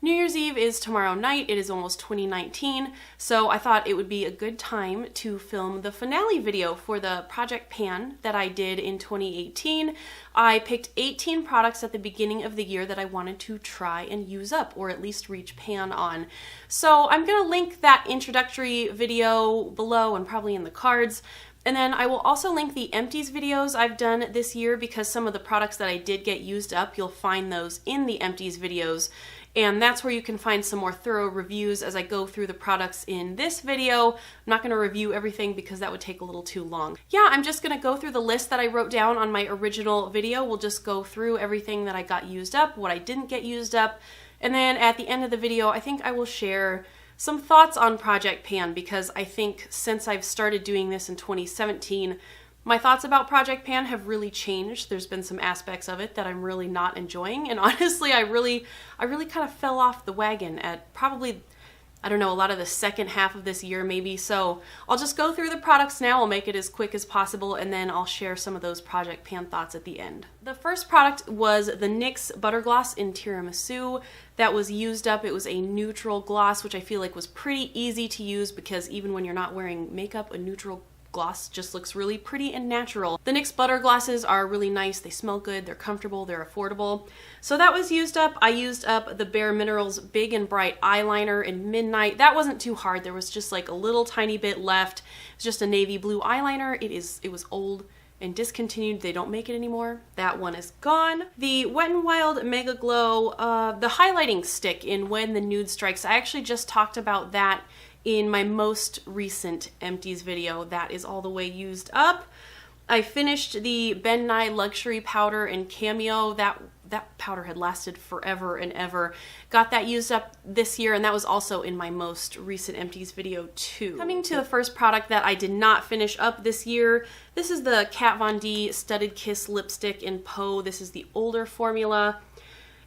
New Year's Eve is tomorrow night. It is almost 2019, so I thought it would be a good time to film the finale video for the Project Pan that I did in 2018. I picked 18 products at the beginning of the year that I wanted to try and use up, or at least reach pan on. So I'm gonna link that introductory video below and probably in the cards. And then I will also link the Empties videos I've done this year, because some of the products that I did get used up, you'll find those in the Empties videos. And that's where you can find some more thorough reviews as I go through the products in this video. I'm not going to review everything because that would take a little too long. Yeah, I'm just going to go through the list that I wrote down on my original video. We'll just go through everything that I got used up, what I didn't get used up, and then at the end of the video, I think I will share some thoughts on Project Pan, because I think since I've started doing this in 2017, my thoughts about Project Pan have really changed. There's been some aspects of it that I'm really not enjoying, and honestly, I really kind of fell off the wagon at probably, I don't know, a lot of the second half of this year maybe. So I'll just go through the products now. I'll make it as quick as possible, and then I'll share some of those Project Pan thoughts at the end. The first product was the NYX Butter Gloss in Tiramisu. That was used up. It was a neutral gloss, which I feel like was pretty easy to use, because even when you're not wearing makeup, a neutral gloss just looks really pretty and natural. The NYX Butter Glosses are really nice. They smell good, they're comfortable, they're affordable. So that was used up. I used up the Bare Minerals Big and Bright Eyeliner in Midnight. That wasn't too hard. There was just like a little tiny bit left. It's just a navy blue eyeliner. It was old and discontinued. They don't make it anymore. That one is gone. The Wet n Wild Megaglo, the highlighting stick in When the Nude Strikes. I actually just talked about that in my most recent Empties video. That is all the way used up. I finished the Ben Nye Luxury Powder in Cameo. That powder had lasted forever and ever. Got that used up this year, and that was also in my most recent Empties video too. Coming to the first product that I did not finish up this year, this is the Kat Von D Studded Kiss Lipstick in Peau. This is the older formula.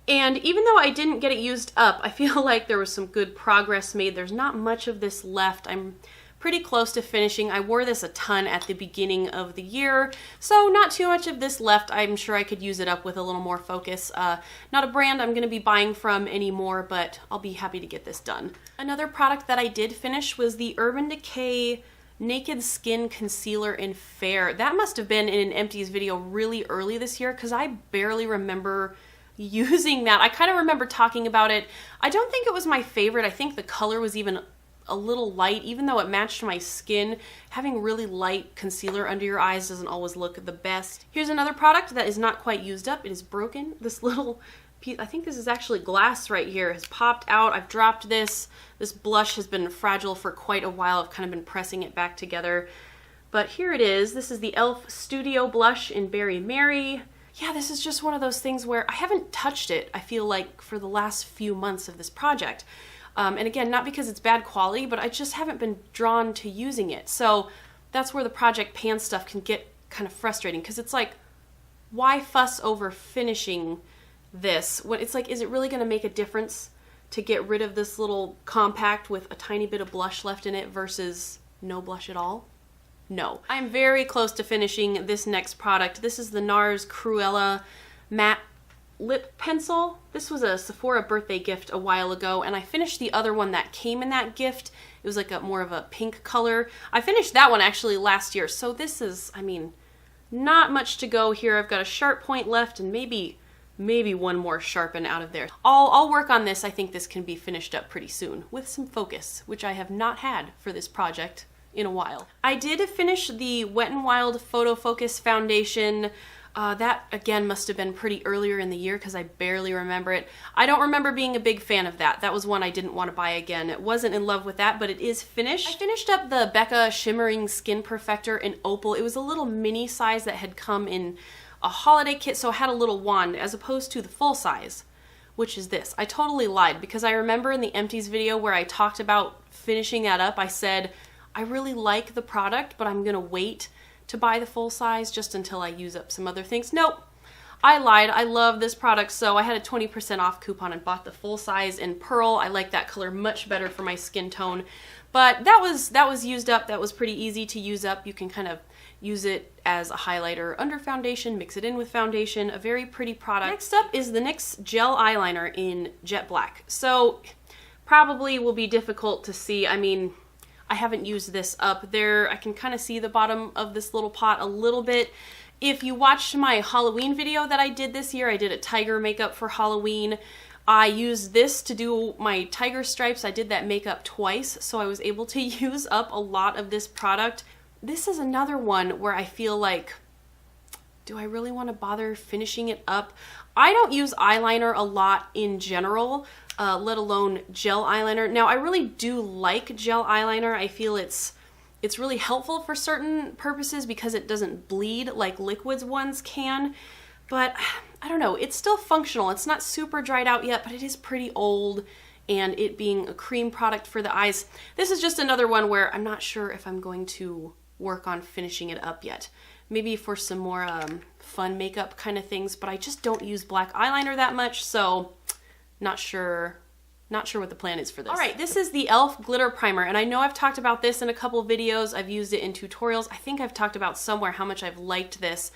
And even though I didn't get it used up, I feel like there was some good progress made. There's not much of this left. I'm pretty close to finishing. I wore this a ton at the beginning of the year, so not too much of this left. I'm sure I could use it up with a little more focus. Not a brand I'm going to be buying from anymore, but I'll be happy to get this done. Another product that I did finish was the Urban Decay Naked Skin Concealer in Fair. That must have been in an Empties video really early this year, because I barely remember using that. I kind of remember talking about it. I don't think it was my favorite. I think the color was even a little light, even though it matched my skin. Having really light concealer under your eyes doesn't always look the best. Here's another product that is not quite used up. It is broken. This little piece, I think this is actually glass right here, has popped out. I've dropped this. This blush has been fragile for quite a while. I've kind of been pressing it back together. But here it is. This is the e.l.f. Studio Blush in Berry Mary. Yeah, this is just one of those things where I haven't touched it, I feel like, for the last few months of this project. And again, not because it's bad quality, but I just haven't been drawn to using it. So that's where the Project Pan stuff can get kind of frustrating, because it's like, why fuss over finishing this when it's like, is it really going to make a difference to get rid of this little compact with a tiny bit of blush left in it versus no blush at all? No. I'm very close to finishing this next product. This is the NARS Cruella Matte Lip Pencil. This was a Sephora birthday gift a while ago, and I finished the other one that came in that gift. It was like more of a pink color. I finished that one actually last year, so this is, I mean, not much to go here. I've got a sharp point left and maybe one more sharpen out of there. I'll work on this. I think this can be finished up pretty soon with some focus, which I have not had for this project in a while. I did finish the Wet n Wild Photo Focus Foundation. That again must have been pretty earlier in the year, because I barely remember it. I don't remember being a big fan of that. That was one I didn't want to buy again. It wasn't in love with that, but it is finished. I finished up the Becca Shimmering Skin Perfector in Opal. It was a little mini size that had come in a holiday kit, so it had a little wand as opposed to the full size, which is this. I totally lied, because I remember in the Empties video where I talked about finishing that up, I said, I really like the product, but I'm gonna wait to buy the full size just until I use up some other things. Nope. I lied. I love this product, so I had a 20% off coupon and bought the full size in Pearl. I like that color much better for my skin tone. But that was used up. That was pretty easy to use up. You can kind of use it as a highlighter under foundation, mix it in with foundation. A very pretty product. Next up is the NYX Gel Eyeliner in Jet Black. So probably will be difficult to see. I mean, I haven't used this up there. I can kind of see the bottom of this little pot a little bit. If you watched my Halloween video that I did this year, I did a tiger makeup for Halloween. I used this to do my tiger stripes. I did that makeup twice, so I was able to use up a lot of this product. This is another one where I feel like, do I really want to bother finishing it up? I don't use eyeliner a lot in general, let alone gel eyeliner. Now, I really do like gel eyeliner. I feel it's really helpful for certain purposes because it doesn't bleed like liquids ones can. But I don't know, it's still functional. It's not super dried out yet, but it is pretty old, and it being a cream product for the eyes. This is just another one where I'm not sure if I'm going to work on finishing it up yet. Maybe for some more fun makeup kind of things, but I just don't use black eyeliner that much, so not sure what the plan is for this. All right, this is the e.l.f. Glitter Primer, and I know I've talked about this in a couple videos. I've used it in tutorials. I think I've talked about somewhere how much I've liked this,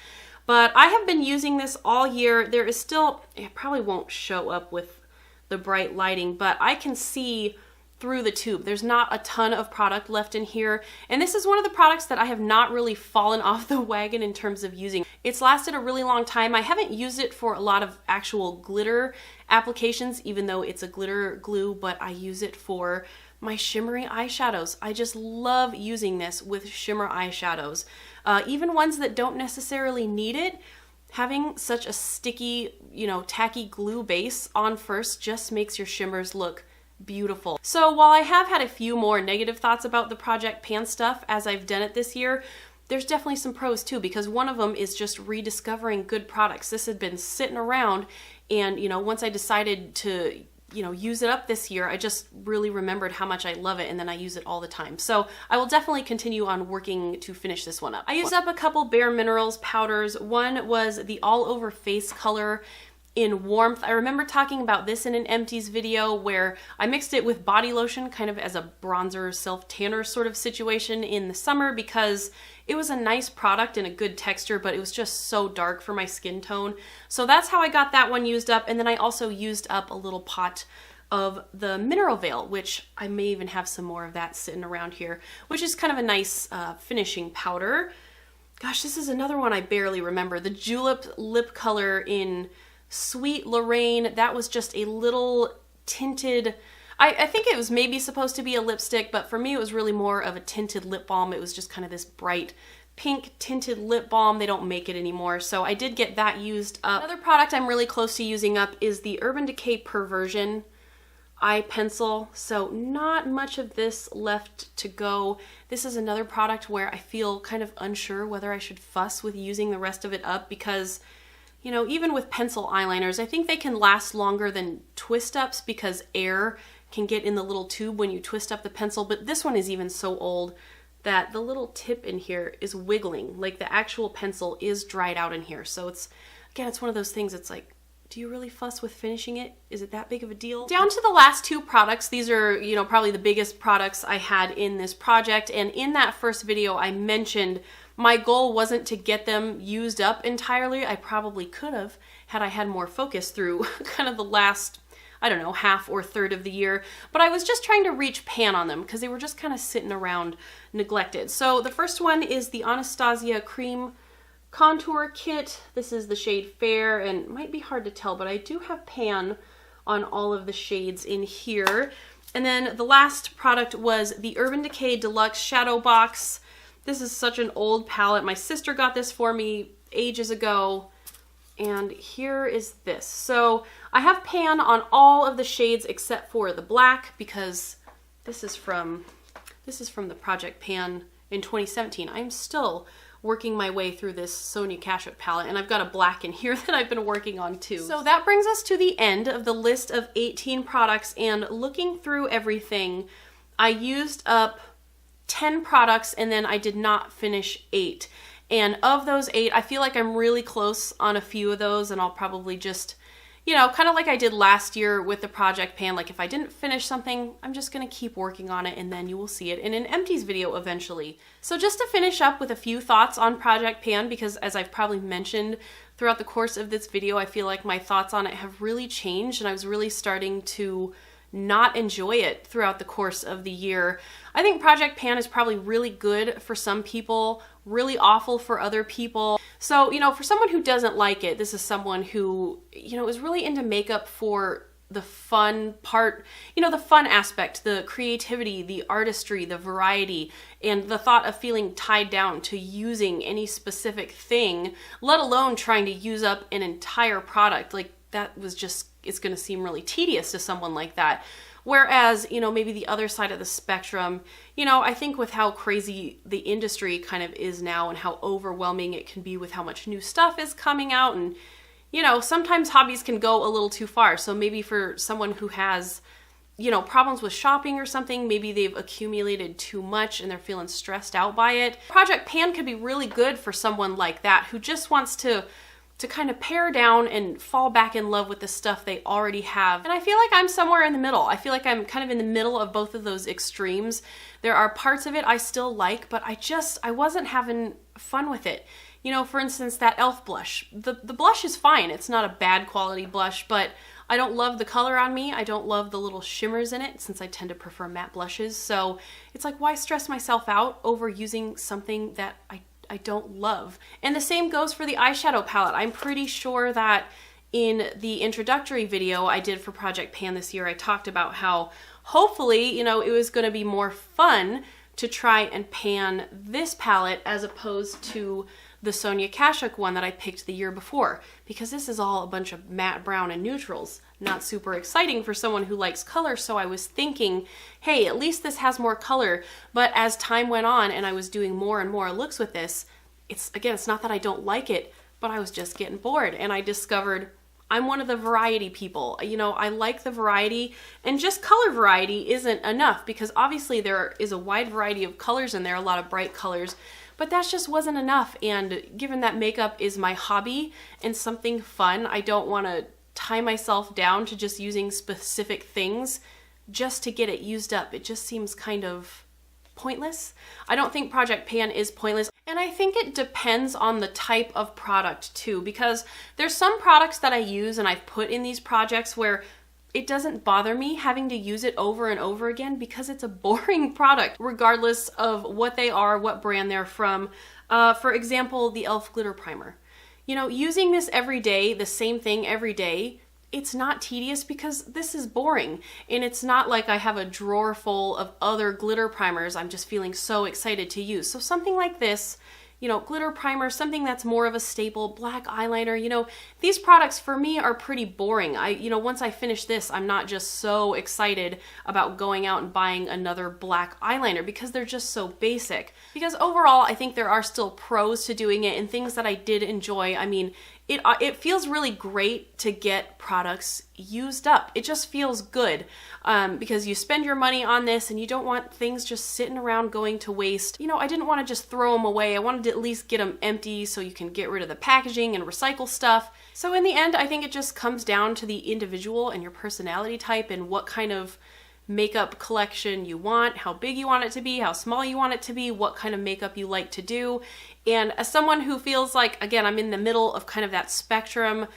but I have been using this all year. There is still, it probably won't show up with the bright lighting, but I can see through the tube. There's not a ton of product left in here, and this is one of the products that I have not really fallen off the wagon in terms of using. It's lasted a really long time. I haven't used it for a lot of actual glitter applications, even though it's a glitter glue, but I use it for my shimmery eyeshadows. I just love using this with shimmer eyeshadows. Even ones that don't necessarily need it, having such a sticky, tacky glue base on first just makes your shimmers look beautiful. So while I have had a few more negative thoughts about the Project Pan stuff as I've done it this year, there's definitely some pros too, because one of them is just rediscovering good products. This had been sitting around, and once I decided to use it up this year, I just really remembered how much I love it, and then I use it all the time. So I will definitely continue on working to finish this one up. I used up a couple Bare Minerals powders. One was the All Over Face color in Warmth. I remember talking about this in an Empties video where I mixed it with body lotion kind of as a bronzer self-tanner sort of situation in the summer because it was a nice product and a good texture, but it was just so dark for my skin tone. So that's how I got that one used up. And then I also used up a little pot of the Mineral Veil, which I may even have some more of that sitting around here, which is kind of a nice finishing powder. Gosh, this is another one I barely remember. The Julep lip color in Sweet Lorraine. That was just a little tinted, I think it was maybe supposed to be a lipstick, but for me it was really more of a tinted lip balm. It was just kind of this bright pink tinted lip balm. They don't make it anymore, so I did get that used up. Another product I'm really close to using up is the Urban Decay Perversion eye pencil, so not much of this left to go. This is another product where I feel kind of unsure whether I should fuss with using the rest of it up because even with pencil eyeliners, I think they can last longer than twist ups because air can get in the little tube when you twist up the pencil, but this one is even so old that the little tip in here is wiggling, like the actual pencil is dried out in here. So it's one of those things, it's like, do you really fuss with finishing it? Is it that big of a deal? Down to the last two products. These are, probably the biggest products I had in this project, and in that first video I mentioned my goal wasn't to get them used up entirely. I probably could have had I had more focus through kind of the last, I don't know, half or third of the year, but I was just trying to reach pan on them because they were just kind of sitting around neglected. So the first one is the Anastasia Cream Contour Kit. This is the shade Fair, and it might be hard to tell, but I do have pan on all of the shades in here. And then the last product was the Urban Decay Deluxe Shadow Box. This is such an old palette. My sister got this for me ages ago, and here is this. So I have pan on all of the shades except for the black because this is from the Project Pan in 2017. I'm still working my way through this Sonia Kashuk palette, and I've got a black in here that I've been working on too. So that brings us to the end of the list of 18 products, and looking through everything, I used up 10 products and then I did not finish 8. And of those 8, I feel like I'm really close on a few of those, and I'll probably just, you know, kind of like I did last year with the project pan, like if I didn't finish something, I'm just gonna keep working on it and then you will see it in an Empties video eventually. So just to finish up with a few thoughts on project pan, because as I've probably mentioned throughout the course of this video, I feel like my thoughts on it have really changed and I was really starting to not enjoy it throughout the course of the year. I think project pan is probably really good for some people, really awful for other people. So, you know, for someone who doesn't like it, this is someone who, you know, is really into makeup for the fun part, you know, the fun aspect, the creativity, the artistry, the variety, and the thought of feeling tied down to using any specific thing, let alone trying to use up an entire product. Like that was just, it's going to seem really tedious to someone like that. Whereas, you know, maybe the other side of the spectrum, you know, I think with how crazy the industry kind of is now and how overwhelming it can be with how much new stuff is coming out, and, you know, sometimes hobbies can go a little too far. So maybe for someone who has, you know, problems with shopping or something, maybe they've accumulated too much and they're feeling stressed out by it. Project pan could be really good for someone like that who just wants to kind of pare down and fall back in love with the stuff they already have. And I feel like I'm somewhere in the middle. I feel like I'm kind of in the middle of both of those extremes. There are parts of it I still like, but I wasn't having fun with it. You know, for instance, that e.l.f. blush. The blush is fine. It's not a bad quality blush, but I don't love the color on me. I don't love the little shimmers in it, since I tend to prefer matte blushes. So it's like, why stress myself out over using something that I don't love? And the same goes for the eyeshadow palette. I'm pretty sure that in the introductory video I did for Project Pan this year, I talked about how hopefully, you know, it was going to be more fun to try and pan this palette as opposed to the Sonia Kashuk one that I picked the year before, because this is all a bunch of matte brown and neutrals. Not super exciting for someone who likes color, so I was thinking, hey, at least this has more color. But as time went on and I was doing more and more looks with this, it's not that I don't like it, but I was just getting bored, and I discovered I'm one of the variety people. You know, I like the variety, and just color variety isn't enough, because obviously there is a wide variety of colors in there, a lot of bright colors, but that just wasn't enough. And given that makeup is my hobby and something fun, I don't want to tie myself down to just using specific things just to get it used up. It just seems kind of pointless. I don't think Project Pan is pointless, and I think it depends on the type of product too, because there's some products that I use and I've put in these projects where it doesn't bother me having to use it over and over again because it's a boring product, regardless of what they are, what brand they're from. For example, the e.l.f. glitter primer. You know, using this every day, the same thing every day, it's not tedious because this is boring. And it's not like I have a drawer full of other glitter primers I'm just feeling so excited to use. So something like this, you know, glitter primer, something that's more of a staple, black eyeliner, you know, these products for me are pretty boring. You know, once I finish this, I'm not just so excited about going out and buying another black eyeliner because they're just so basic. Because overall, I think there are still pros to doing it and things that I did enjoy. I mean, it feels really great to get products used up. It just feels good because you spend your money on this and you don't want things just sitting around going to waste. You know, I didn't want to just throw them away. I wanted to at least get them empty so you can get rid of the packaging and recycle stuff. So in the end, I think it just comes down to the individual and your personality type and what kind of makeup collection you want, how big you want it to be, how small you want it to be, what kind of makeup you like to do. And as someone who feels like, again, I'm in the middle of kind of that spectrum,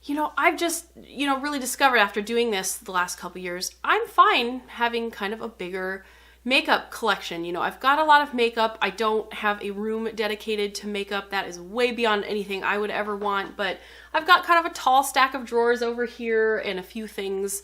you know, I've just, you know, really discovered after doing this the last couple years, I'm fine having kind of a bigger makeup collection. You know, I've got a lot of makeup. I don't have a room dedicated to makeup. That is way beyond anything I would ever want, but I've got kind of a tall stack of drawers over here and a few things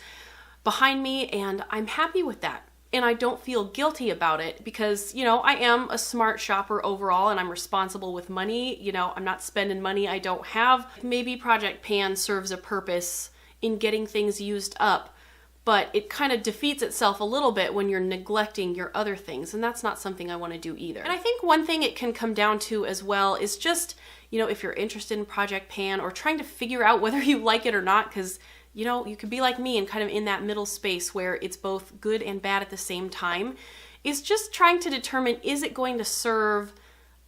behind me, and I'm happy with that. And I don't feel guilty about it because, you know, I am a smart shopper overall and I'm responsible with money. You know, I'm not spending money I don't have. Maybe Project Pan serves a purpose in getting things used up, but it kind of defeats itself a little bit when you're neglecting your other things, and that's not something I want to do either. And I think one thing it can come down to as well is just, you know, if you're interested in Project Pan or trying to figure out whether you like it or not, because you know, you could be like me and kind of in that middle space where it's both good and bad at the same time, is just trying to determine, is it going to serve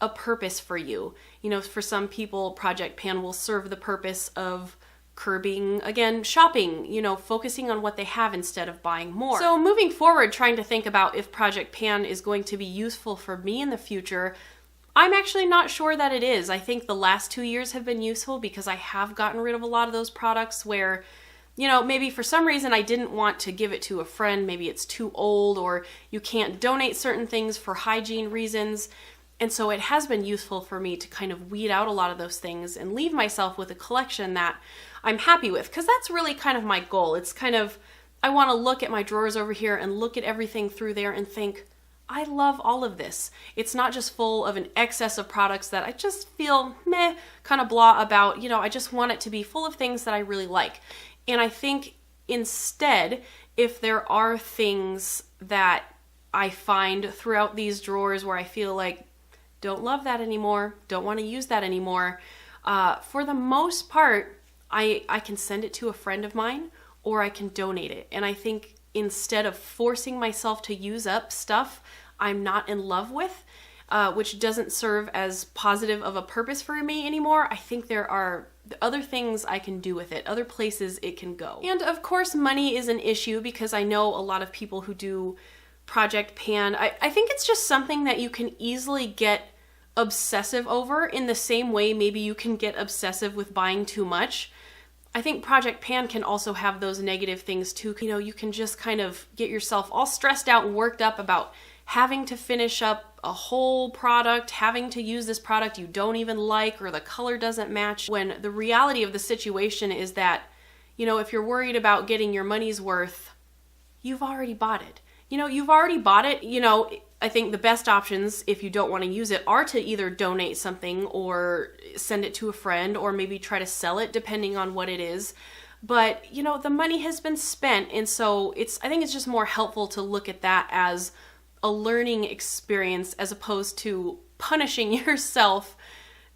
a purpose for you. You know, for some people, Project Pan will serve the purpose of curbing, again, shopping, you know, focusing on what they have instead of buying more. So moving forward, trying to think about if Project Pan is going to be useful for me in the future, I'm actually not sure that it is. I think the last 2 years have been useful because I have gotten rid of a lot of those products where, you know, maybe for some reason I didn't want to give it to a friend, maybe it's too old, or you can't donate certain things for hygiene reasons. And so it has been useful for me to kind of weed out a lot of those things and leave myself with a collection that I'm happy with, because that's really kind of my goal. It's kind of, I want to look at my drawers over here and look at everything through there and think, I love all of this. It's not just full of an excess of products that I just feel meh, kind of blah about. You know, I just want it to be full of things that I really like. And I think instead, if there are things that I find throughout these drawers where I feel like, don't love that anymore, don't want to use that anymore, for the most part, I can send it to a friend of mine or I can donate it. And I think instead of forcing myself to use up stuff I'm not in love with, which doesn't serve as positive of a purpose for me anymore, I think there are other things I can do with it, other places it can go. And of course, money is an issue because I know a lot of people who do Project Pan. I think it's just something that you can easily get obsessive over in the same way maybe you can get obsessive with buying too much. I think Project Pan can also have those negative things too. You know, you can just kind of get yourself all stressed out and worked up about having to finish up a whole product, having to use this product you don't even like or the color doesn't match, when the reality of the situation is that, you know, if you're worried about getting your money's worth, you've already bought it. You know, you've already bought it. You know, I think the best options, if you don't want to use it, are to either donate something or send it to a friend or maybe try to sell it depending on what it is. But, you know, the money has been spent, and so I think it's just more helpful to look at that as a learning experience as opposed to punishing yourself,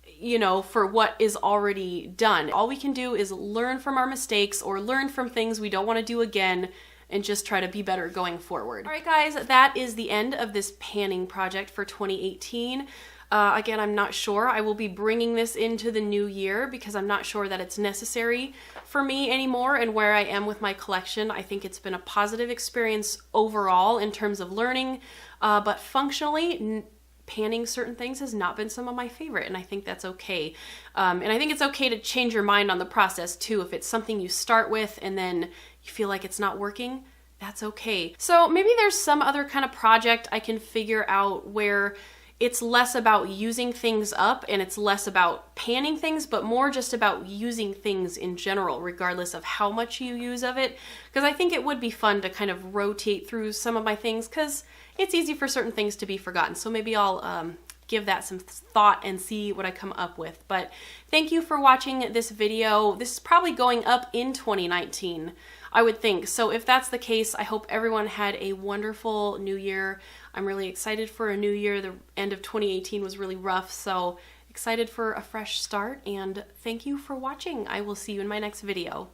you know, for what is already done. All we can do is learn from our mistakes or learn from things we don't want to do again and just try to be better going forward. All right, guys, that is the end of this panning project for 2018. Again, I'm not sure. I will be bringing this into the new year because I'm not sure that it's necessary for me anymore and where I am with my collection. I think it's been a positive experience overall in terms of learning, but functionally, panning certain things has not been some of my favorite, and I think that's okay. And I think it's okay to change your mind on the process too. If it's something you start with and then you feel like it's not working, that's okay. So maybe there's some other kind of project I can figure out where it's less about using things up and it's less about panning things, but more just about using things in general, regardless of how much you use of it. Because I think it would be fun to kind of rotate through some of my things because it's easy for certain things to be forgotten. So maybe I'll give that some thought and see what I come up with. But thank you for watching this video. This is probably going up in 2019, I would think. So if that's the case, I hope everyone had a wonderful new year. I'm really excited for a new year. The end of 2018 was really rough, so excited for a fresh start, and thank you for watching. I will see you in my next video.